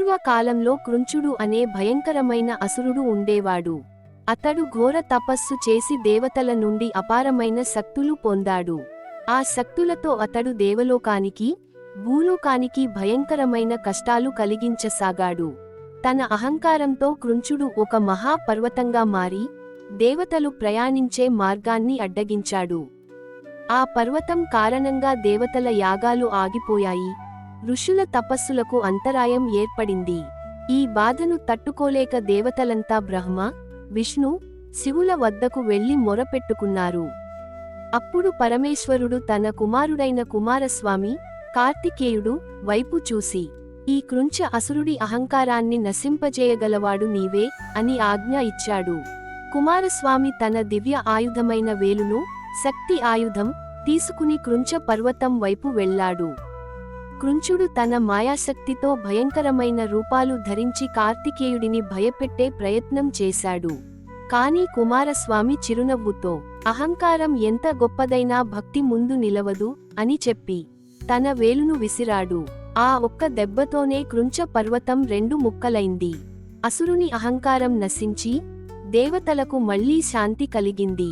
పూర్వకాలంలో కృంచుడు అనే భయంకరమైన అసురుడు ఉండేవాడు. అతడు ఘోర తపస్సు చేసి దేవతల నుండి అపారమైన శక్తులు పొందాడు. ఆ శక్తులతో అతడు దేవలోకానికి, భూలోకానికి భయంకరమైన కష్టాలు కలిగించసాగాడు. తన అహంకారంతో కృంచుడు ఒక మహాపర్వతంగా మారి, దేవతలు ప్రయాణించే మార్గాన్ని అడ్డగించాడు. ఆ పర్వతం కారణంగా దేవతల యాగాలు ఆగిపోయాయి, ఋషుల తపస్సులకు అంతరాయం ఏర్పడింది. ఈ బాధను తట్టుకోలేక దేవతలంతా బ్రహ్మ, విష్ణు, శివుల వద్దకు వెళ్లి మొరపెట్టుకున్నారు. అప్పుడు పరమేశ్వరుడు తన కుమారుడైన కుమారస్వామి, కార్తికేయుడు వైపు చూసి, ఈ కృంచ అసురుడి అహంకారాన్ని నశింపజేయగలవాడు నీవే అని ఆజ్ఞ ఇచ్చాడు. కుమారస్వామి తన దివ్య ఆయుధమైన వేలును, శక్తి ఆయుధం, తీసుకుని కృంచ పర్వతం వైపు వెళ్లాడు. కృంచుడు తన మాయాశక్తితో భయంకరమైన రూపాలు ధరించి కార్తికేయుడిని భయపెట్టే ప్రయత్నం చేశాడు. కాని కుమారస్వామి చిరునవ్వుతో, అహంకారం ఎంత గొప్పదైనా భక్తి ముందు నిలవదు అని చెప్పి తన వేలును విసిరాడు. ఆ ఒక్క దెబ్బతోనే కృంచ పర్వతం 2 ముక్కలైంది. అసురుని అహంకారం నశించి, దేవతలకు మళ్లీ శాంతి కలిగింది.